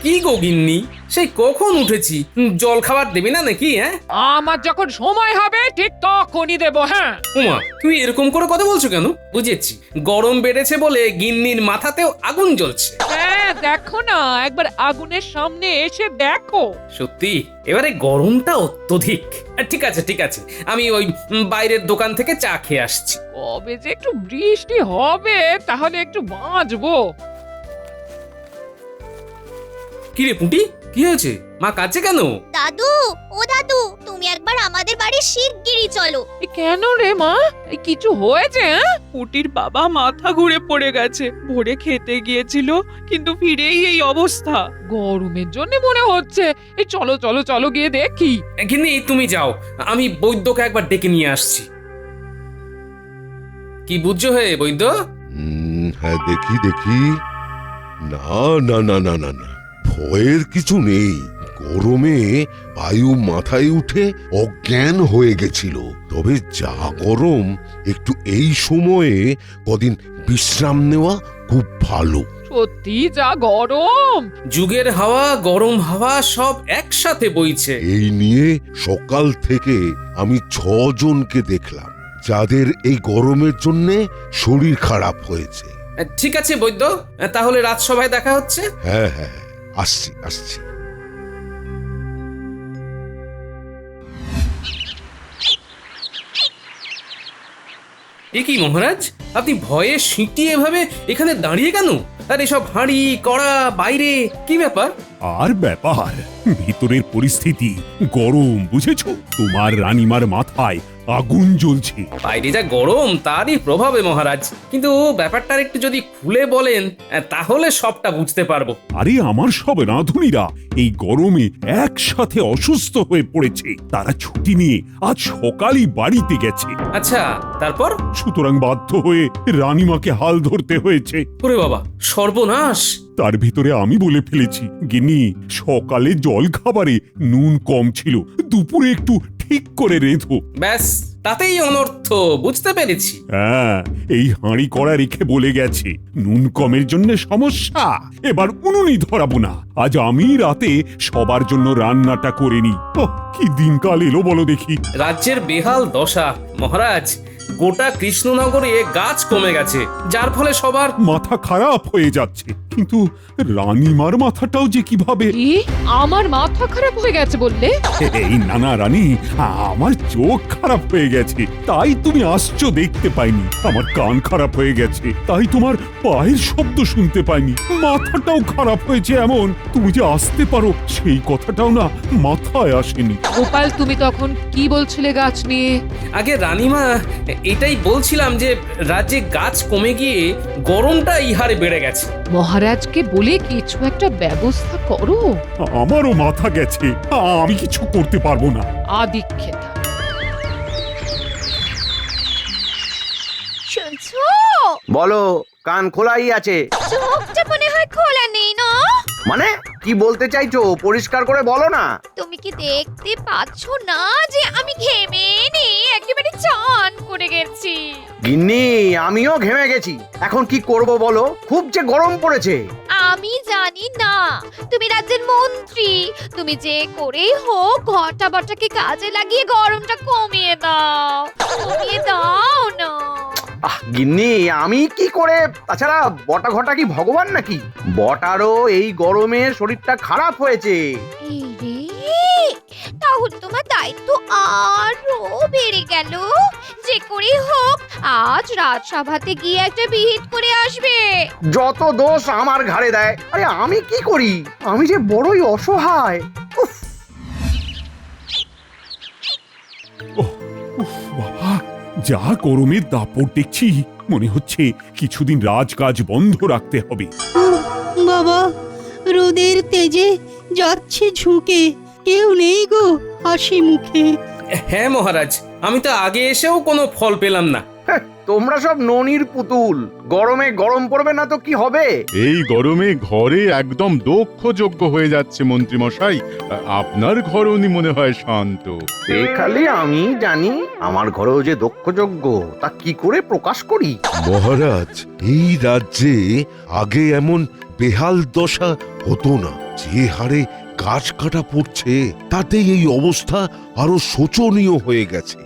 কি গো গিন্নি, সেই কখন উঠেছি, জল খাবার দেবে না নাকি? হ্যাঁ, আমার যখন সময় হবে ঠিক তখনই দেবো। হ্যাঁ, উমা, তুমি এরকম করে কথা বলছো কেন? বুঝেছি, গরম বেড়েছে বলে গিন্নির মাথাতেও আগুন জ্বলছে। হ্যাঁ, দেখো না, একবার আগুনের সামনে এসে দেখো। সত্যি এবারে গরমটা অত্যধিক। ঠিক আছে ঠিক আছে, আমি ওই বাইরের দোকান থেকে চা খেয়ে আসছি। কবে যে একটু বৃষ্টি হবে তাহলে একটু বাঁচবো। কিরে পুঁটি, কি হয়েছে? মা কাছে কেন? দাদু, ও দাদু, তুমি একবার আমাদের বাড়ি শিগগিরই চলো। এ কেন রে মা, কিছু হয়েছে? হ্যাঁ, পুটির বাবা মাথা ঘুরে পড়ে গেছে। ভোরে খেতে গিয়েছিল, কিন্তু ফিরেই এই অবস্থা। গরমের জন্য মনে হচ্ছে। এই চলো চলো চলো গিয়ে দেখি। গিন্নি তুমি যাও, আমি বৈদ্যকে একবার ডেকে নিয়ে আসছি। কি বুঝছো হে বৈদ্য? হ্যাঁ, দেখি দেখি। না না না না না না, ভয়ের কিছু নেই। গরমে বায়ু মাথায় উঠে অজ্ঞান হয়ে গেছিল। তবে যা গরম, একটু এই সময়ে কদিন বিশ্রাম নেওয়া খুব ভালো। সত্যি যা গরম। যুগের হাওয়া, গরম হাওয়া সব একসাথে বইছে। এই নিয়ে সকাল থেকে আমি 6 জনকে দেখলাম যাদের এই গরমের জন্যে শরীর খারাপ হয়েছে। ঠিক আছে বৈদ্য, তাহলে রাজসভায় দেখা হচ্ছে। হ্যাঁ হ্যাঁ, আসছি আসছি। এ কি মহারাজ, আপনি ভয়ে সিঁটিয়ে এভাবে এখানে দাঁড়িয়ে কেন? আর এসব হাঁড়ি কড়া বাইরে, কি ব্যাপার? আর ব্যাপার, ভিতরের পরিস্থিতি গরম, বুঝেছো? তোমার রানীমার মাথায় আগুন জ্বলছে। বাইরে যা গরম তারই প্রভাবে মহারাজ, কিন্তু ব্যাপারটার একটু যদি খুলে বলেন তাহলে সবটা বুঝতে পারবো। আরে আমার সব রাঁধুনিরা এই গরমে একসাথে অসুস্থ হয়ে পড়েছে। তারা ছুটি নিয়ে আজ সকালই বাড়িতে গেছে। আচ্ছা, তারপর? সুতরাং বাধ্য হয়ে রানীমাকে হাল ধরতে হয়েছে। ওরে বাবা, সর্বনাশ! তার ভিতরে আমি বলে ফেলেছি, গিন্নি সকালে জল খাবারে নুন কম ছিল, দুপুরে একটু ঠিক করে রেঁধো। ব্যাস, তাতেই অনর্থ, বুঝতে পেরেছি। হ্যাঁ, এই হাঁড়ি কড়া রেখে বলে গেছে নুন কমের জন্য সমস্যা, এবার উনুনই ধরাবো না। আজ আমি রাতে সবার জন্য রান্নাটা করে নি। কি দিনকাল এলো বলো দেখি। রাজ্যের বেহাল দশা মহারাজ, গোটা কৃষ্ণনগরে গাছ কমে গেছে, যার ফলে সবার মাথা খারাপ হয়ে যাচ্ছে। কিন্তু রানীমার মাথাটাও যে কিভাবে। কি, আমার মাথা খারাপ হয়ে গেছে বললে? এই নানা রানী, আমার চোখ খারাপ হয়ে গেছে, তাই তুমি আসছো দেখতে পাইনি। আমার কান খারাপ হয়ে গেছে, তাই তোমার পায়ের শব্দ শুনতে পাইনি। মাথাটাও খারাপ হয়েছে এমন, তুমি যে আসতে পারো সেই কথাটাও না মাথায় আসেনি। গোপাল, তুমি তখন কি বলছিলে গাছ নিয়ে? আগে রানীমা, এটাই বলছিলাম যে রাজ্যে গাছ কমে গিয়ে গরমটা ইহারে বেড়ে গেছে। মহারাজকে বলে কিছু একটা ব্যবস্থা করো। আমারও মাথা গেছে, আমি কিছু করতে পারবো না। আদিক্ষেতা। শুনছো? বলো, কান খোলাই আছে। চোখটা মনে হয় খোলা নেই না? মানে কি বলতে চাইছো, পরিষ্কার করে বলো না। তুমি কি দেখতে পাচ্ছ না যে আমি ঘেমে একেবারে চান করে গেছি? গিন্নি, আমিও ঘেমে গেছি। এখন কি করব বলো, খুব যে গরম পড়েছে। আমি জানি না, তুমি রাজ্যের মন্ত্রী, তুমি যে করেই হোক ঘটা বটাকে কাজে লাগিয়ে গরমটা কমিয়ে দাও না। গিন্নি, আমি কি করে? তাছাড়া বটা ঘটা কি ভগবান নাকি? বটারও এই গরমে শরীরটা খারাপ হয়েছে। এই রে, তাহলে তোমার দায়িত্ব আরো বেড়ে গেল। যে করে হোক আজ রাজসভাতে গিয়ে একটা বিহিত করে আসবে। যত দোষ আমার ঘাড়ে দেয়। আরে আমি কি করি? আমি যে বড়ই অসহায়। উফ। বাবা, যা গরমের দাপট দেখছি, মনে হচ্ছে কিছুদিন রাজকাজ বন্ধ রাখতে হবে। বাবা, রোদের তেজে যাচ্ছে ঝুঁকে, কেউ নেই গো হাসি মুখে। হ্যাঁ মহারাজ, আমি তো আগে এসেও কোনো ফল পেলাম না। তোমরা সব ননির পুতুল। গরমে গরম পড়বে না তো কি হবে? এই গরমে ঘরে একদম দক্ষযোগ্য হয়ে যাচ্ছে মন্ত্রী মশাই। আপনার ঘরও মনে হয় শান্ত। সে খালি আমি জানি, আমার ঘরেও যে দক্ষযজ্ঞ তা কি করে প্রকাশ করি। মহারাজ, এই রাজ্যে আগে এমন বেহাল দশা হতো না। যে হারে গাছ কাটা পড়ছে তাতে এই অবস্থা আরো শোচনীয় হয়ে গেছে।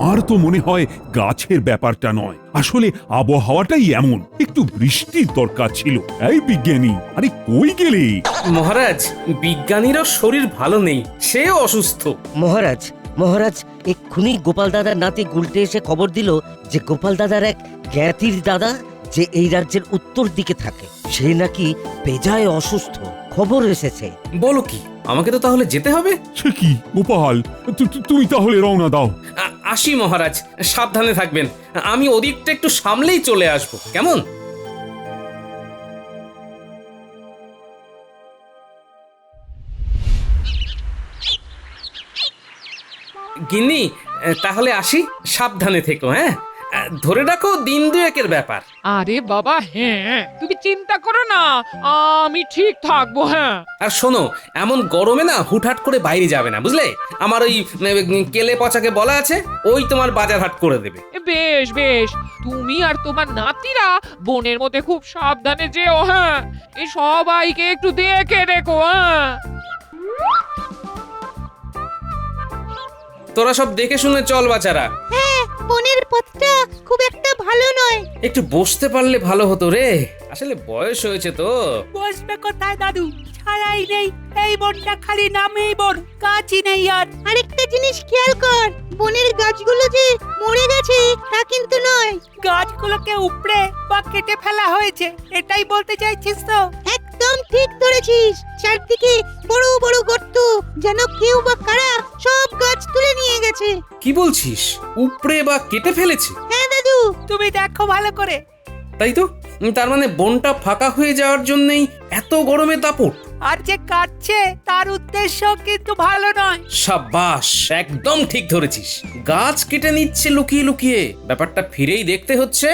আর তো মনে হয় গাছের ব্যাপারটা নয়, আসলে আবহাওয়াটাই এমন। একটু বৃষ্টির দরকার ছিল। এই বিজ্ঞানী, আরে কই গেলে? মহারাজ, বিজ্ঞানীরও শরীর ভালো নেই, সেও অসুস্থ। মহারাজ, মহারাজ, এক্ষুনি গোপাল দাদার নাতি গুলটে এসে খবর দিল যে গোপাল দাদার এক জ্ঞাতির দাদা যে এই রাজ্যের উত্তর দিকে থাকে, সে নাকি বেজায় অসুস্থ। খবর এসেছে। বলো কি? আমাকে তো তাহলে যেতে হবে। সে কি গোপাল, তুমি তাহলে রওনা দাও। আসি মহারাজ, সাবধানে থাকবেন। আমি ওদিকটা একটু সামলেই চলে আসবো, কেমন? গিন্নি, তাহলে আসি, সাবধানে থেকো। হ্যাঁ, ধরে রাখো দিন দুয়েকের ব্যাপার। আরে বাবা, হ্যাঁ, তুমি চিন্তা করো না, আমি ঠিক থাকবো। হ্যাঁ, আর শোনো, এমন গরমে না হুটহাট করে বাইরে যাবে না, বুঝলে? আমার ওই কেলে পচাকে বলা আছে, ওই তোমার বাজার হাট করে দেবে। বেশ বেশ, তুমি আর তোমার নাতিরা বনের মধ্যে খুব সাবধানে যেও। হ্যাঁ, এই সবাইকে একটু দেখে রেখো। হ্যাঁ, তোরা সব দেখে শুনে চল বাচারা। হ্যাঁ, বনের পথটা খুব একটা ভালো নয়। একটু বসতে পারলে ভালো হতো রে, আসলে বয়স হয়েছে তো। বসবে কোথায় দাদু? ছায়াই নেই, এই বনটা খালি নামেই বন, গাছই নেই। আর আরেকটা জিনিস খেয়াল কর, বনের গাছগুলো যে মরে গেছে তা কিন্তু নয়, গাছগুলোকে উপড়ে বা কেটে ফেলা হয়েছে, এটাই বলতে চাইছিস তো? একদম ঠিক ধরেছিস। চারদিকে বড় বড় গর্ত, যেন কেউ বা কারা সব গাছ তুলে নিয়ে গেছে। কি বলছিস? উপড়ে বা কেটে ফেলেছে? হ্যাঁ দাদু, তুমি দেখো ভালো করে। তাই তো, তার মানে বনটা ফাঁকা হয়ে যাওয়ার জন্যই এত গরমে দাপট। আর যে কাটছে তার উদ্দেশ্য কিন্তু ভালো নয়। সাবাস, একদম ঠিক ধরেছিস। গাছ কেটে নিচ্ছে লুকিয়ে লুকিয়ে, ব্যাপারটা ফিরেই দেখতে হচ্ছে।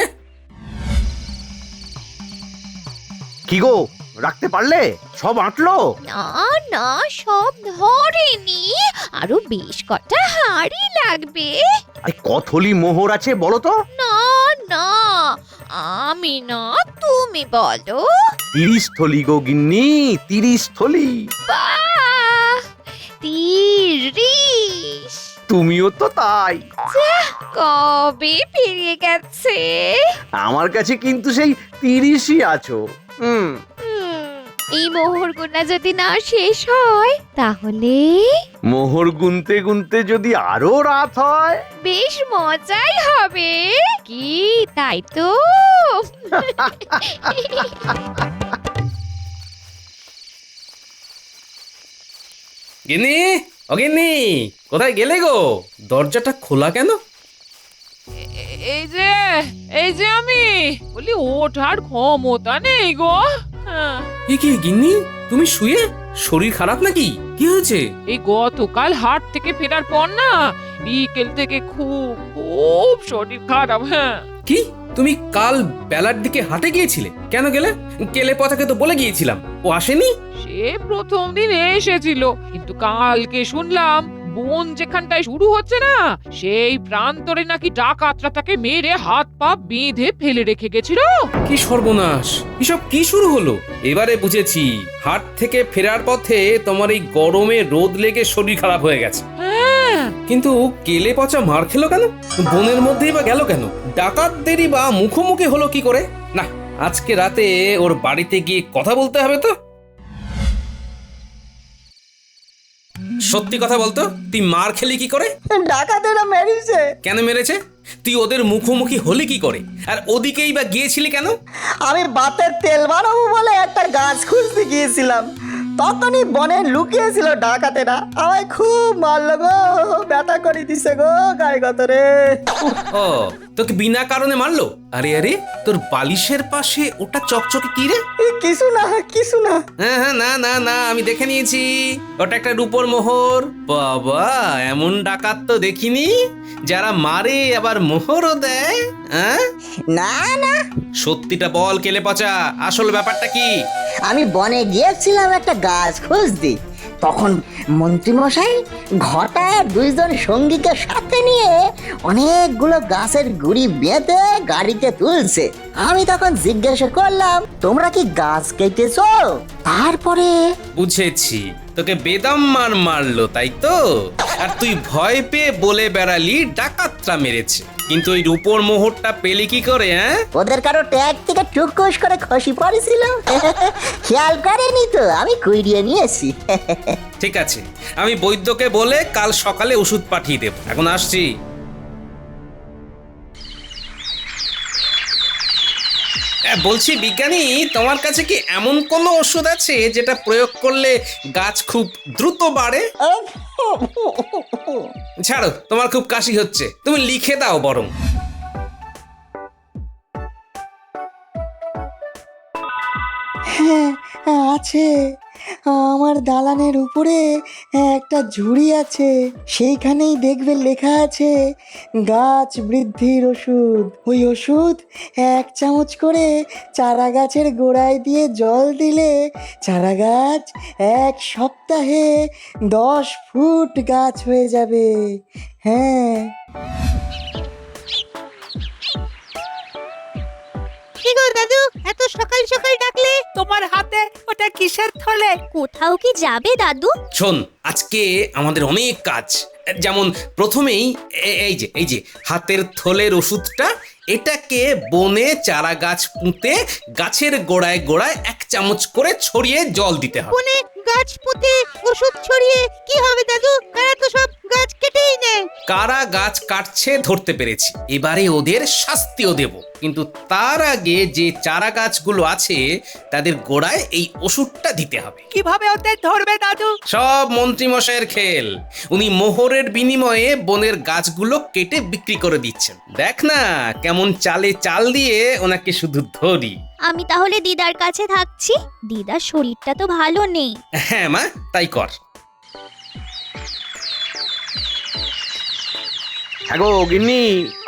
কি গো, রাখতে পারলে? সব আঁটলো? না না, সব ধরেনি, আরো বেশ কটা হাড়ি লাগবে। আরে কতলি মোহর আছে বলো তো? না না, আমি না, তুমি বলো। 30 থলি গো গিন্নি, 30 থলি। বাহ, 30! তুমিও তো তাই। কবে পেরিয়ে গেছে। আমার কাছে কিন্তু সেই 30ই আছো। হুম, এই মোহর গোনা যদি না শেষ হয় তাহলে মোহর গুনতে গুনতে যদি আরো রাত হয়, বেশ মজাই হবে। কি তাই তো? গিন্নি, ও গিন্নি, কোথায় গেলে গো? দরজাটা খোলা কেন? এই যে আমি বলি, ওঠার ক্ষমতা নেই গো। হ্যাঁ, কি কি গিন্নি, তুমি শুয়ে? শরীর খারাপ নাকি? কি হয়েছে? এই গতকাল হাট থেকে ফেরার পর না, বিকেল থেকে খুব খুব শরীর খারাপ। হ্যাঁ, কি, তুমি কাল বেলার দিকে হাটে গিয়েছিলে? কেন গেলে? কেলে পচাকে তো বলে গিয়েছিলাম, ও আসেনি? সে প্রথম দিন এসেছিল, কিন্তু কালকে শুনলাম বন যেখানটায় শুরু হচ্ছে না, সেই প্রান্তরে নাকি ডাকাতরা তাকে মেরে হাত পা বেঁধে ফেলে রেখে গেছিল। কি সর্বনাশ, এসব কি শুরু হলো? এবারে বুঝেছি, হাট থেকে ফেরার পথে তোমার এই গরমে রোদ লেগে শরীর খারাপ হয়ে গেছে। হ্যাঁ, কিন্তু কেলে পচা মার খেলো কেন? বনের মধ্যেই বা গেল কেন? ডাকাতদেরই বা মুখোমুখি হলো কি করে? না, আজকে রাতে ওর বাড়িতে গিয়ে কথা বলতে হবে তো। সত্যি কথা বলতো, তুই মার খেলি কি করে? ডাকাতেরা মেরেছে। কেন মেরেছে? তুই ওদের মুখোমুখি হলি কি করে? আর ওদিকেই বা গিয়েছিলি কেন? আমি বাতের তেল বানাবো বলে একটা গাছ খুঁজতে গিয়েছিলাম, তখনই বনে লুকিয়েছিল ডাকাতেরা, আমায় খুব মারলো গো, ব্যথা করে দিছে গো গায়ে গতরে। ও, তোকে বিনা কারণে মারলো? আরে আরে, তোর বালিশের পাশে ওটা চকচকে কি রে? কিছু না কিছু না। হ্যাঁ হ্যাঁ, না না না, আমি দেখে নিয়েছি, ওটা একটা রূপোর মোহর। বাবা, এমন ডাকাত তো দেখিনি, যারা মারে আবার মোহরও দেয়। হ্যাঁ, না না, সত্যিটা বল কেলে পচা, আসল ব্যাপারটা কি? আমি বনে গিয়েছিলাম একটা গাছ খুঁজতে, তখন মন্ত্রীমশাই ঘটা 2 জন সঙ্গীকে সাথে নিয়ে অনেকগুলো গাছের গুড়ি বেঁধে গাড়িতে তুলছে। আমি তখন জিজ্ঞাসা করলাম, তোমরা কি গাছ কেটেছো? তারপরে বুঝেছি, তোকে বেদম মারলো তাই তো? আর তুই ভয় পেয়ে বলে বেড়ালি ডাকাতরা মেরেছে, কিন্তু ওই রূপোর মোহরটা পেলি কি করে? হ্যাঁ, ওদের কারো ট্যাগ থেকে টুকুস করে খসি পড়েছিল। খেয়াল করেনি তো, আমি কুড়িয়ে নিয়েছি। ঠিক আছে, আমি বৈদ্যকে বলে কাল সকালে ওষুধ পাঠিয়ে দেব। এখন আসছি। বলছি বিজ্ঞানী, তোমার কাছে কি এমন কোনো ওষুধ আছে যেটা প্রয়োগ করলে গাছ খুব দ্রুত বাড়ে? ছাড়ো, তোমার খুব কাশি হচ্ছে, তুমি লিখে দাও বরং। হ্যাঁ আছে, আমার দালানের উপরে একটা ঝুড়ি আছে, সেইখানেই দেখবে লেখা আছে গাছ বৃদ্ধির ওষুধ। ওই ওষুধ 1 চামচ করে চারা গাছের গোড়ায় দিয়ে জল দিলে চারা গাছ 1 সপ্তাহে 10 ফুট গাছ হয়ে যাবে। হ্যাঁ, দাদু এত সকাল সকাল ডাকলে? তোমার হাতে ওটা কিসের থলে? কোথাও কি যাবে দাদু? শোন, আজকে আমাদের অনেক কাজ। যেমন প্রথমেই এই যে হাতের থলের ওষুধটা, এটাকে বনে চারা গাছ পুঁতে গাছের গোড়ায় গোড়ায় 1 চামচ করে ছড়িয়ে জল দিতে হবে। বনে গাছ পুঁতে ওষুধ ছড়িয়ে কি হবে দাদু? কারা তো সব গাছ কেটেই নেয়। কারা গাছ কাটছে ধরতে পেরেছি, এবারে ওদের শাস্তিও দেব। কিন্তু তার আগে যে চারা গাছগুলো আছে তাদের গোড়ায় এই ওষুধটা দিতে হবে। কিভাবে ওদের ধরবে দাদু? সব মন্ত্রী মশাইয়ের খেল। উনি মোহরের বিনিময়ে বনের গাছগুলো কেটে বিক্রি করে দিচ্ছেন। দেখ না কেমন চালে চাল দিয়ে ওনাকে শুধু ধরি। আমি তাহলে দিদার কাছে থাকছি, দিদার শরীরটা তো ভালো নেই। হ্যাঁ মা, তাই কর। হ্যাঁ গো গিন্নি,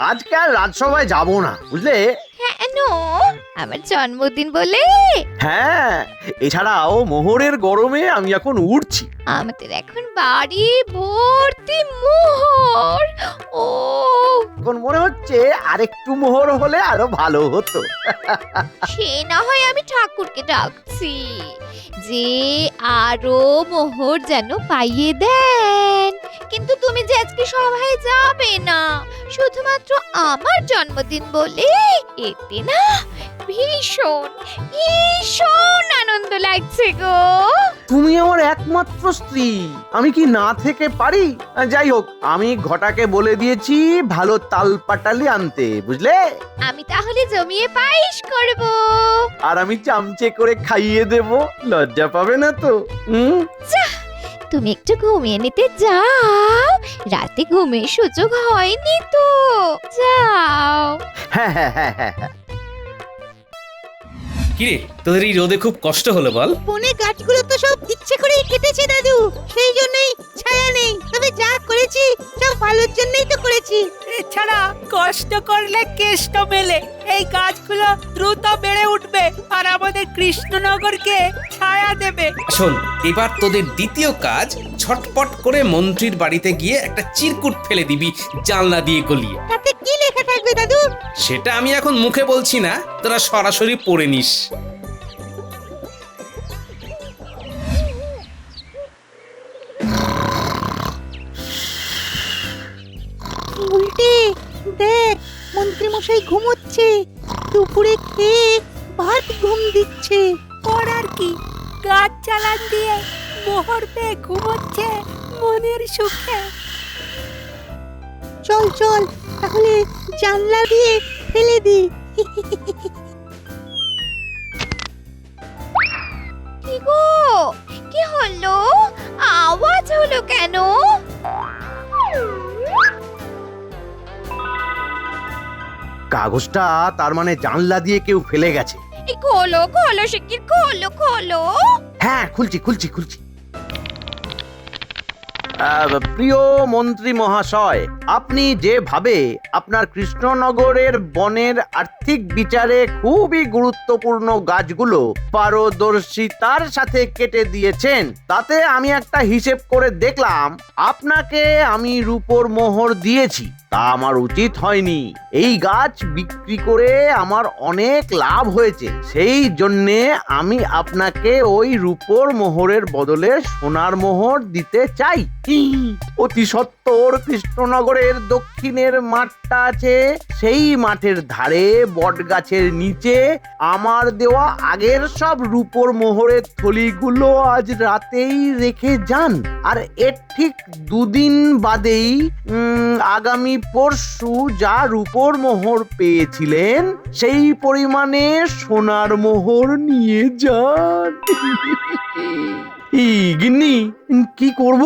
আজকে আর রাজসভায় যাব না, বুঝলে? কেন? আমার জন্মদিন বলে? হ্যাঁ, এছাড়াও মোহরের গরমে আমি এখন উঠছি। আমাদের এখন বাড়ি ভর্তি মোহর। ও, এখন মনে হচ্ছে আরেকটু মোহর হলে আরো ভালো হতো। সে না হয় আমি ঠাকুরকে ডাকছি যে আরো মোহর যেন পাইয়ে দেন, কিন্তু তুমি যে আজকে সভায় যাবে না শুধুমাত্র আমার জন্মদিন বলে, এতে না ভীষণ ভীষণ আনন্দ লাগছে গো। তুমি আমার একমাত্র স্ত্রী, আমি কি না থেকে পারি? যাই হোক, আমি ঘটাকে বলে দিয়েছি ভালো তাল পাটালি আনতে, বুঝলে? আমি তাহলে জমিয়ে পায়েস করব, আর আমি চামচে করে খাইয়ে দেব, লজ্জা পাবে না তো? তুমি একটু ঘুমিয়ে নিতে যাও, রাতে ঘুমের সুযোগ হয়নি তো, যাও। হ্যাঁ হ্যাঁ হ্যাঁ হ্যাঁ হ্যাঁ। কিরে, তোদের এই রোদে খুব কষ্ট হলো বল? বনে গাছগুলো তো সব ইচ্ছে করেই কেটেছে দাদু, সেই জন্যই ছায়া নেই। তবে যা করেছি সব ভালোর জন্যই তো করেছি। এছাড়া কষ্ট করলে কেষ্ট মেলে। এই গাছগুলো দ্রুত বেড়ে উঠবে আর আমাদের কৃষ্ণনগরকে ছায়া দেবে। শোন, এবার তোদের দ্বিতীয় কাজ, ঝটপট করে মন্ত্রীর বাড়িতে গিয়ে একটা চিরকুট ফেলে দিবি জানলা দিয়ে গলিয়ে। তাতে কি লেখা থাকবে দাদু? সেটা আমি এখন মুখে বলছি না, তোরা সরাসরি পড়ে নিস। উল্টে দেখ, মন্ত্রী মশাই ঘুমোচ্ছে, দুপুরে খেয়ে ভাত ঘুম দিচ্ছে। পর আর কি, গাছ চালান দিয়ে মোহর পেয়ে ঘুমোচ্ছে মনের সুখে। চল চল তাহলে জানলা দিয়ে ফেলে দি। কি গো, কি হলো? আওয়াজ হলো কেন? কাগজটা তার মানে জানলা দিয়ে কেউ ফেলে গেছে। এই খোলো খোলো শিগগির খোলো খোলো। হ্যাঁ, খুলছি খুলছি খুলছি। প্রিয় মন্ত্রী মহাশয়, আপনি যেভাবে আপনার কৃষ্ণনগরের বনের আর্থিক বিচারে খুবই গুরুত্বপূর্ণ গাছগুলো পারদর্শিতার সাথে কেটে দিয়েছেন, তাতে আমি একটা হিসেব করে দেখলাম আপনাকে আমি রূপোর মোহর দিয়েছি। তা আমার উচিত হয়নি। এই গাছ বিক্রি করে আমার অনেক লাভ হয়েছে, সেই জন্যে আমি আপনাকে ওই রূপোর মোহরের বদলে সোনার মোহর দিতে চাই। অতি সত্বর কৃষ্ণনগরের দক্ষিণের মাঠটা আছে, সেই মাঠের ধারে বট গাছের নিচে আমার দেওয়া আগের সব রূপোর মোহরের থলিগুলো আজ রাতেই রেখে যান। আর এর ঠিক দুদিন বাদেই আগামী পরশু যা রূপোর মোহর পেয়েছিলেন সেই পরিমাণে সোনার মোহর নিয়ে যান। গিন্নি, কি করব?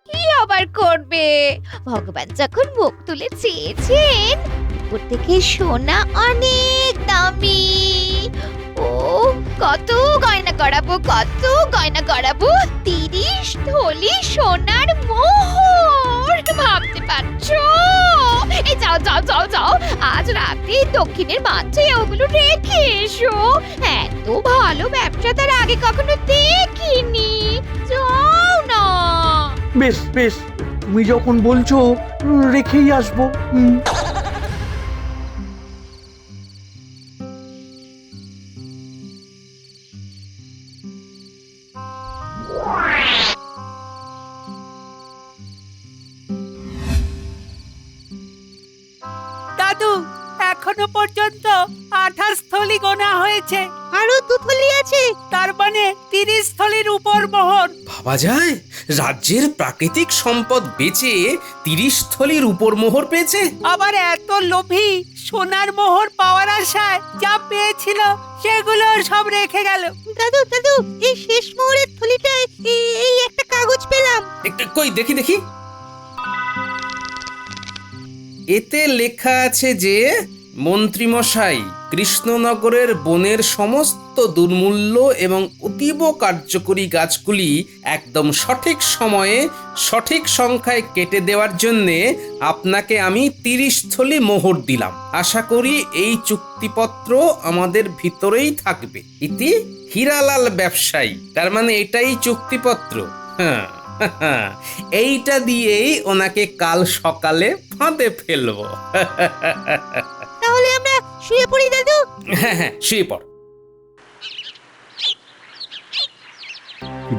কি আবার করবে? ভগবান যখন মুখ তুলে চেয়েছেন, উপর থেকে সোনা অনেক দামি। ও কত গয়না করাবো, কত গয়না করাবো। 30 থলি সোনার মোহর, ভাবতে পারছো? এই যাও যাও যাও যাও, আজ রাতে দক্ষিণের মাঠে ওগুলো রেখে এসো। এত ভালো ব্যবসা তার আগে কখনো দেখিনি। যাও না। বেশ বেশ, তুমি যখন বলছো রেখেই আসবো। দাদু, এখনো পর্যন্ত 28 থলি গোনা হয়েছে, আরো 2 থলি আছে, তার মানে 30 থলির উপর মোহর। ভাবা যায়, রাজ্যের প্রাকৃতিক সম্পদ বেচে 30 থলির উপর মোহর পেয়েছে। আবার এত লোভী, সোনার মোহর পাওয়ার আশায় যা পেয়েছিল সেগুলো সব রেখে গেল। দাদু দাদু, এই শেষ মোহরের থলিটায় এই একটা কাগজ পেলাম। কই দেখি দেখি। এতে লেখা আছে যে মন্ত্রীমশাই কৃষ্ণনগরের বনের সমস্ত দুর্মূল্য এবং অতীব কার্যকরী গাছগুলি একদম সঠিক সময়ে সঠিক সংখ্যায় কেটে দেওয়ার জন্যে আপনাকে আমি 30 থলি মোহর দিলাম। আশা করি এই চুক্তিপত্র আমাদের ভিতরেই থাকবে। ইতি হীরালাল ব্যবসায়ী। তার মানে এটাই চুক্তিপত্র। হ্যাঁ, এইটা দিয়েই ওনাকে কাল সকালে ফাঁদে ফেলবো। তাহলে আমরা শুয়ে পড়ি দাদু। হ্যাঁ হ্যাঁ, শুয়ে পড়।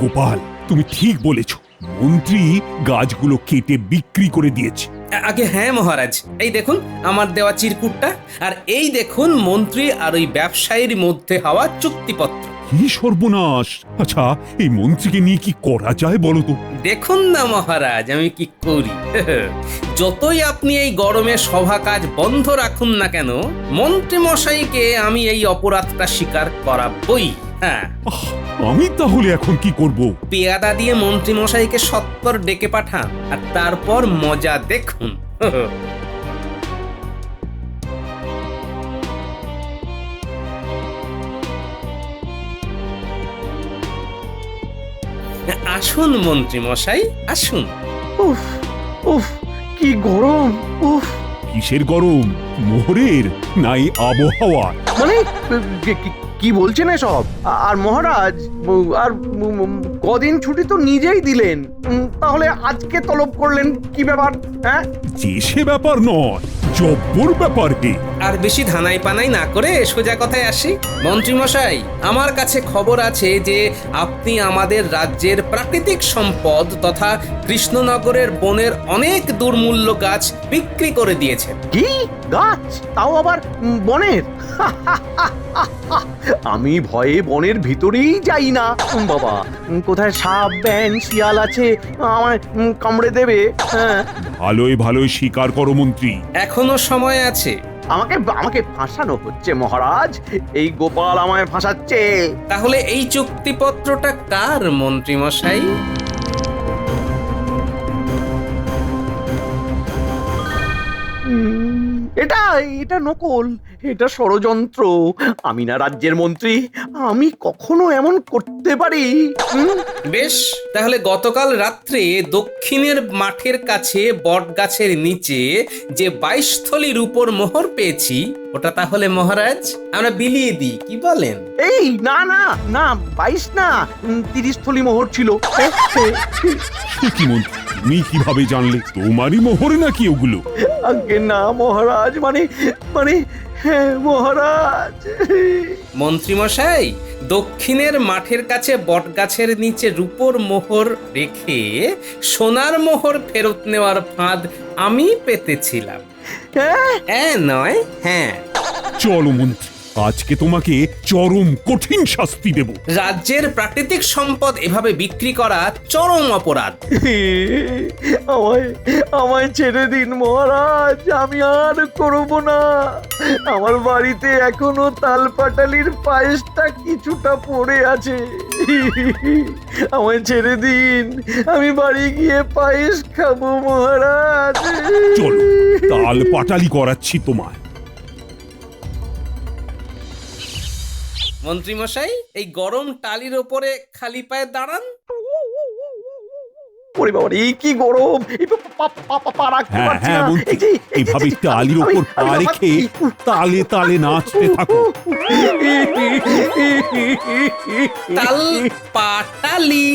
গোপাল, তুমি ঠিক বলেছ, মন্ত্রী গাছগুলো কেটে বিক্রি করে দিয়েছে। আগে হ্যাঁ মহারাজ, এই দেখুন আমার দেওয়া চিরকুটটা, আর এই দেখুন মন্ত্রী আর ওই ব্যবসায়ীর মধ্যে হওয়া চুক্তিপত্র। কি সর্বনাশ! আচ্ছা, এই মন্ত্রীকে নিয়ে কি করা যায় বলো তো? দেখুন না মহারাজ আমি কি করি। যতই আপনি এই গরমে সভা কাজ বন্ধ রাখুন না কেন, মন্ত্রী মশাইকে আমি এই অপরাধটা স্বীকার করাবই। হ্যাঁ, আমি তাহলে এখন কি করব? পেয়াদা দিয়ে মন্ত্রী মশাইকে সত্বর ডেকে পাঠান, আর তারপর মজা দেখুন। আসুন মন্ত্রী মশাই, আসুন। উফ উফ, কি গরম! উফ, কিসের গরম? মোহরের নাই আবহাওয়া? মানে কি বলছেন এসব? আর মহারাজ, আর কদিন ছুটি তো নিজেই দিলেন, তাহলে আজকে তলব করলেন কি ব্যাপার? হ্যাঁ, যে সে ব্যাপার নয়, জব্বর ব্যাপার হে। আর বেশি ধানাই পানাই না করে সোজা কথায় আসি। মন্ত্রী মশাই, আমার কাছে খবর আছে যে আপনি আমাদের রাজ্যের প্রাকৃতিক সম্পদ তথা কৃষ্ণনগরের বনের অনেক দুর্মূল্য গাছ বিক্রি করে দিয়েছেন। কি গাছ? তাও আবার বনের? আমি ভয়ে বনের ভিতরেই যাই না বাবা। কোথায় সাপ ব্যাঙ শিয়াল আছে, আমায় কামড়ে দেবে। হ্যাঁ, ভালোই ভালোই স্বীকার করো মন্ত্রী। এখনো সময় আছে। আমাকে ফাঁসানো হচ্ছে মহারাজ, এই গোপাল আমায় ফাঁসাচ্ছে। তাহলে এই চুক্তিপত্রটা কার মন্ত্রী মশাই? এটা নকল, এটা ষড়যন্ত্র। আমি না রাজ্যের মন্ত্রী, আমি কখনো এমন করতে পারি? বেশ, তাহলে গতকাল রাত্রে দক্ষিণের মাঠের কাছে বট গাছের নিচে যে 22 থলি রূপোর মোহর পেয়েছি, ওটা তাহলে মহারাজ আমরা বিলিয়ে দিই, কি বলেন? এই না না না, 22 না, 30 থলি মোহর ছিল। সে কি মন্ত্রী, তুমি কিভাবে জানলে? তোমারই মোহর নাকি ওগুলো? আগে না মহারাজ, মানে মানে হ্যাঁ মহারাজ। মন্ত্রীমশাই, দক্ষিণের মাঠের কাছে বটগাছের নিচে রূপোর মোহর রেখে সোনার মোহর ফেরত নেওয়ার ফাঁদ আমি পেতেছিলাম। হ্যাঁ নয়, হ্যাঁ। চলো মন্ত্রী, আজকে তোমাকে চরম কঠিন শাস্তি দেব। রাজ্যের প্রাকৃতিক সম্পদ এভাবে বিক্রি করা চরম অপরাধ। আমায় আমায় ছেড়ে দিন মহারাজ, আমি আর করব না। আমার বাড়িতে এখনো তালপাটালির পায়েসটা কিছুটা পড়ে আছে। আমায় ছেড়ে দিন, আমি বাড়ি গিয়ে পায়েস খাবো মহারাজ। চলো, তাল পাটালি করাচ্ছি তোমায়। মন্ত্রীমশাই, এই গরম টালির ওপরে খালি পায়ে দাঁড়ান। ওরে বাবা, এই কি গরম! এই পা রাখতে হ্যাঁ পারছি হ্যাঁ না। মন্ত্রী, এই যে, এই যে, এইভাবে এই যে, টালির ওপর পা আমি রেখে তালে তালে নাচতে থাকো। তাল পাটালি।